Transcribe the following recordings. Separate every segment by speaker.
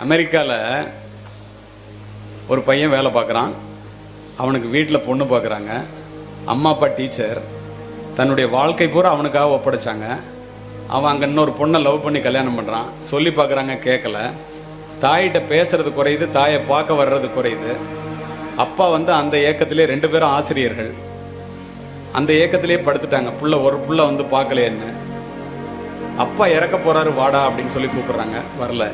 Speaker 1: அமெரிக்காவில் ஒரு பையன் வேலை பார்க்குறான். அவனுக்கு வீட்டில் பொண்ணு பார்க்குறாங்க. அம்மா அப்பா டீச்சர். தன்னுடைய வாழ்க்கை பூரா அவனுக்காக ஒப்படைச்சாங்க. அவன் அங்கே இன்னொரு பொண்ணை லவ் பண்ணி கல்யாணம் பண்ணுறான். சொல்லி பார்க்குறாங்க, கேட்கல. தாயிட்ட பேசுறது குறையுது, தாயை பார்க்க வர்றது குறையுது. அப்பா அந்த ஏக்கத்திலே 2 பேரும் ஆசிரியர்கள். அந்த ஏக்கத்திலே படுத்துட்டாங்க. ஒரு புள்ள பார்க்கலையேன்னு. அப்பா இறக்க போறாரு, வாடா அப்படின்னு சொல்லி கூப்பிடுறாங்க. வரல.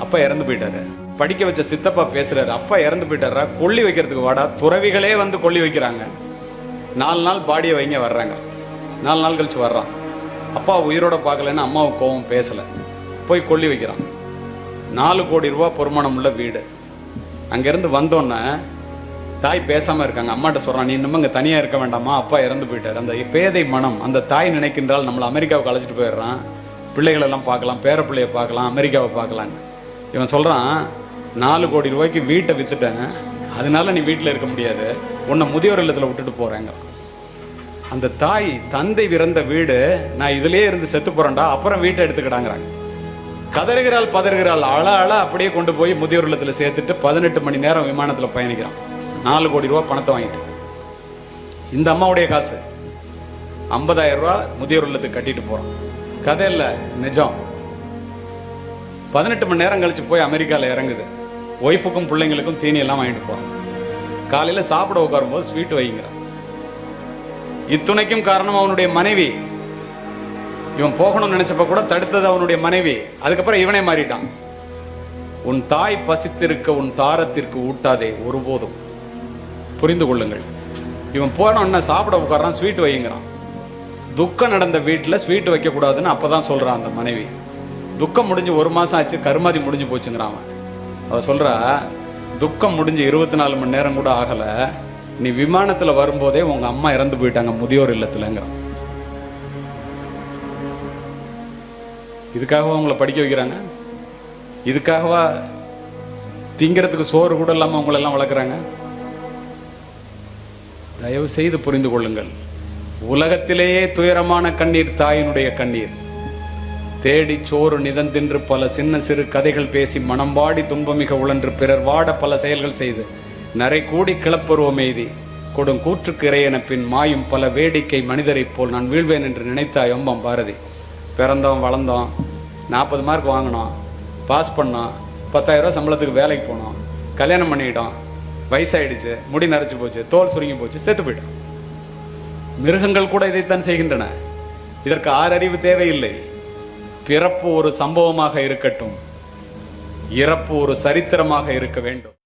Speaker 1: அப்பா இறந்து போயிட்டாரு. படிக்க வச்ச சித்தப்பா பேசுறாரு, அப்பா இறந்து போயிட்டாரா, கொல்லி வைக்கிறதுக்கு வாடா. துறவிகளே கொல்லி வைக்கிறாங்க. 4 நாள் பாடியை வைங்க வர்றாங்க. 4 நாள் கழிச்சு வர்றான். அப்பா உயிரோட பார்க்கலன்னு அம்மாவுக்கு கோவம், பேசல. போய் கொல்லி வைக்கிறான். 4 கோடி ரூபா பொறுமானம் உள்ள வீடு. அங்கிருந்து வந்தோன்னே தாய் பேசாம இருக்காங்க. அம்மாட்ட சொல்றான், நீ இன்னும் இங்கே தனியா இருக்க வேண்டாமா, அப்பா இறந்து போயிட்டார். அந்த பேதை மனம், அந்த தாய் நினைக்கின்றால் நம்மளை அமெரிக்காவுக்கு அழைச்சிட்டு போயிடுறான். பிள்ளைகளெல்லாம் பார்க்கலாம், பேர பிள்ளைய பார்க்கலாம், அமெரிக்காவை பார்க்கலான்னு. இவன் சொல்றான், 4 கோடி ரூபாய்க்கு வீட்டை வித்துட்டேன், அதனால நீ வீட்டில் இருக்க முடியாது, உன்னை முதியோர் இல்லத்தில் விட்டுட்டு போறேங்க. அந்த தாய், தந்தை இறந்த வீடு, நான் இதுலயே இருந்து செத்து போறேன்டா, அப்புறம் வீட்டை எடுத்துக்கிட்டாங்கிறாங்க. கதறுகிறாள், பதறுகிறாள், அழ அப்படியே கொண்டு போய் முதியோர் இல்லத்தில் சேர்த்துட்டு 18 மணி நேரம் விமானத்தில் பயணிக்கிறான். 4 கோடி ரூபா பணத்தை வாங்கிட்டு. இந்த அம்மாவுடைய காசு 50,000 ரூபா முதியோர் இல்லத்துக்கு கட்டிட்டு போறான். கதை இல்லை, நிஜம். 18 மணி நேரம் கழிச்சு போய் அமெரிக்காவில் இறங்குது. ஒய்ஃபுக்கும் பிள்ளைங்களுக்கும் தீனி எல்லாம் வாங்கிட்டு போறான். காலையில் சாப்பிட உட்காரும்போது ஸ்வீட் வைங்கிறான். இத்துணைக்கும் காரணம் அவனுடைய மனைவி. இவன் போகணும்னு நினைச்சப்ப கூட தடுத்தது அவனுடைய மனைவி. அதுக்கப்புறம் இவனே மாறிட்டான். உன் தாய் பசித்திருக்க உன் தாரத்திற்கு ஊட்டாதே ஒருபோதும். புரிந்து கொள்ளுங்கள். இவன் போனோன்னா சாப்பிட உட்காரான், ஸ்வீட் வைங்கிறான். துக்கம் நடந்த வீட்டில் ஸ்வீட் வைக்கக்கூடாதுன்னு அப்பதான் சொல்றான் அந்த மனைவி. துக்கம் முடிஞ்சு 1 மாசம் ஆச்சு, கருமாதி முடிஞ்சு போச்சுங்கிறான். அவ சொல்றா, துக்கம் முடிஞ்சு 24 மணி நேரம் கூட ஆகல, நீ விமானத்துல வரும்போதே உங்க அம்மா இறந்து போயிட்டாங்க முதியோர் இல்லத்துலங்கிறான். இதுக்காகவா உங்களை படிக்க வைக்கிறாங்க? இதுக்காகவா திங்கிறதுக்கு சோறு கூட இல்லாம உங்களை எல்லாம் வளர்க்குறாங்க? தயவு செய்து புரிந்து கொள்ளுங்கள். உலகத்திலேயே துயரமான கண்ணீர் தாயினுடைய கண்ணீர். தேடி சோறு நிதந்தின்று பல சின்ன சிறு கதைகள் பேசி மனம்பாடி துன்பமிக உழன்று பிறர் வாட பல செயல்கள் செய்து நரை கூடி கிளப்பருவம் எய்தி கொடும் கூற்றுக்கு இறையென பின் மாயும் பல வேடிக்கை மனிதரைப் போல் நான் வீழ்வேன் என்று நினைத்தாய் எம்பம் பாரதி. பிறந்தோம், வளர்ந்தோம், 40 மார்க் வாங்கினோம், பாஸ் பண்ணோம், 10,000 ரூபா சம்பளத்துக்கு வேலைக்கு போனோம், கல்யாணம் பண்ணிக்கிட்டோம், வயசாயிடுச்சு, முடி நரைச்சு போச்சு, தோல் சுருங்கி போச்சு, செத்து போயிட்டோம். மிருகங்கள் கூட இதைத்தான் செய்கின்றன. இதற்கு 6 அறிவு தேவையில்லை. பிறப்பு ஒரு சம்பவமாக இருக்கட்டும், இறப்பு ஒரு சரித்திரமாக இருக்க வேண்டும்.